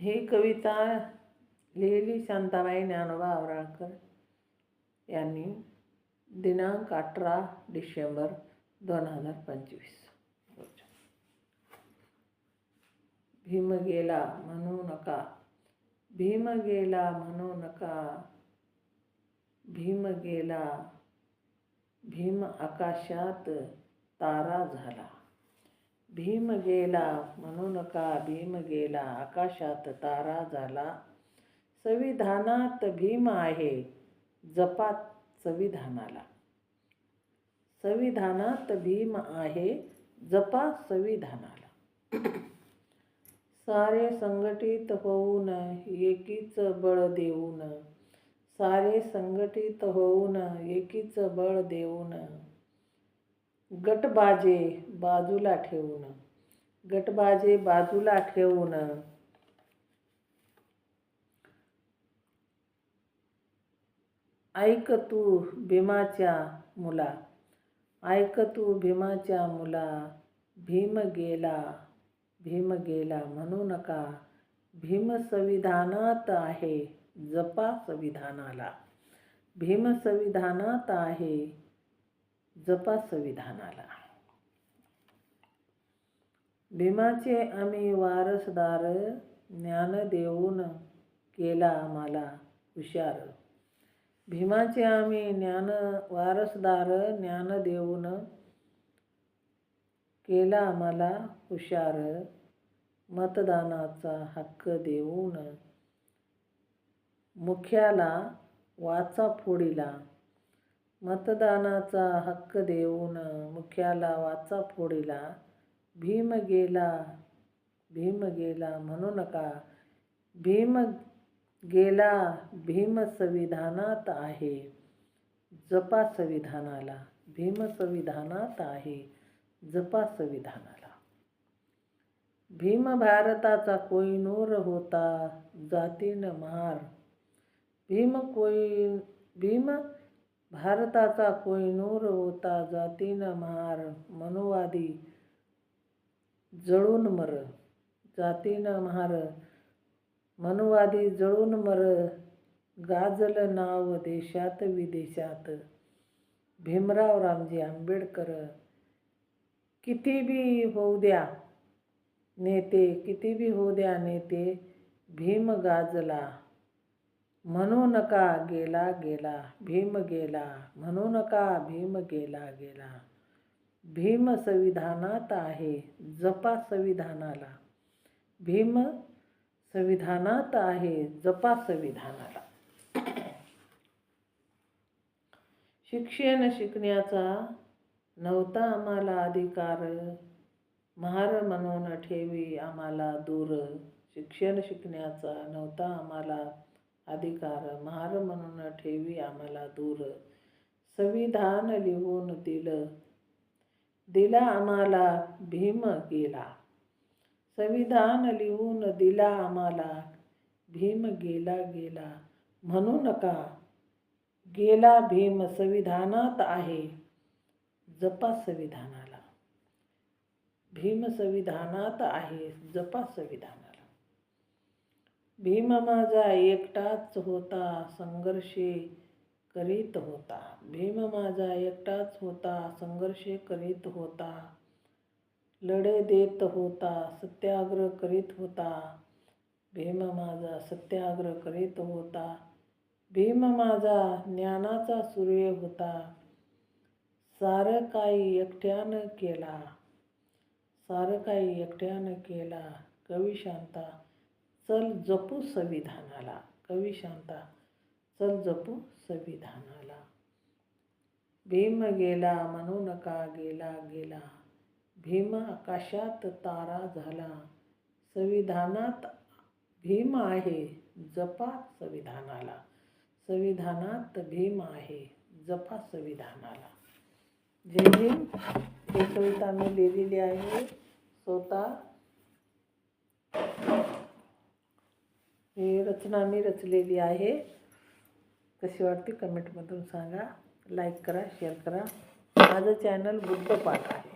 ही कविता लिहिली शांताबाई ज्ञानोबा आवराळकर यांनी दिनांक 18 डिसेंबर 2025. भीम गेला म्हणू नका, भीम गेला म्हणू नका, भीम गेला, भीम आकाशात तारा झाला. भीम गेला म्हणू नका, भीम गेला, आकाशात तारा झाला. संविधानात भीम आहे, जपा संविधानाला. संविधानात भीम आहे, जपा संविधानाला. सारे संघटित होऊन एकीच बळ देऊन, सारे संघटित होऊन एकीच बळ देऊन, गटबाजे बाजूला ठेवून, गटबाजे बाजूला ठेवून, ऐक तू भीमाच्या मुला, ऐक तू भीमाच्या मुला, भीम गेला, भीम गेला म्हणू नका, भीम संविधानात आहे, जपा संविधानाला. भीम संविधानात आहे, जपा संविधानाला. भीमाचे आम्ही वारसदार, ज्ञान देऊन केला आम्हाला हुशार. भीमाचे आम्ही वारसदार, ज्ञान देऊन केला आम्हाला हुशार. मतदानाचा हक्क देऊन मुख्याला वाचा फोडीला, मतदानाचा हक्क देऊन मुख्याला वाचा फोडीला. भीम गेला, भीम गेला म्हणू नका, भीम गेला, भीम संविधानात आहे, जपा संविधानाला. भीम संविधानात आहे, जपा संविधानाला. भीम भारताचा कोहिनूर होता, जातीन महार. भीम भारताचा कोहिनूर होता, जातीन महार. मनुवादी जळून मर, जातीन महार. मनुवादी जळून मर, गाजल नाव देशात विदेशात. भीमराव रामजी आंबेडकर. किती बी होऊ द्या नेते, किती बी होऊ द्या नेते, भीम गाजला म्हणू नका गेला गेला. भीम गेला म्हणू नका, भीम गेला गेला. भीम संविधानात आहे, जपा संविधानाला. भीम संविधानात आहे, जपा संविधानाला. शिक्षण शिकण्याचा नव्हता आम्हाला अधिकार, महार म्हणून ठेवी आम्हाला दूर. शिक्षण शिकण्याचा नव्हता आम्हाला अधिकार, महार म्हणून ठेवी आम्हाला दूर. संविधान लिहून दिला आम्हाला, भीम गेला. संविधान लिहून दिला आम्हाला, भीम गेला गेला म्हणू नका. गेला भीम संविधानात आहे, जपा संविधानाला. भीम संविधानात आहे, जपा संविधानाला. भीम माझा एकटाच होता, संघर्षे करीत होता. भीम माझा एकटाच होता, संघर्षे करीत होता. लढे देत होता, सत्याग्रह करीत होता. भीम माझा सत्याग्रह करीत होता. भीम माझा ज्ञानाचा सूर्य होता. सारं काही एकट्यानं केला, सारं काही एकट्यानं केला. कवी शांता चल जपू संविधानाला. कवी शांता चल जपू संविधानाला. भीम गेला म्हणू नका, गेला गेला. भीम आकाशात तारा झाला. संविधानात भीम आहे, जपा संविधानाला. संविधानात भीम आहे, जपा संविधानाला. जय भीम. ही कविता मी लिहिलेली आहे स्वतः. ही रचना मी रचलेली आहे. कशी वाटते कमेंटमधून सांगा. लाईक करा, शेअर करा. माझं चॅनल बुद्धपाठ आहे.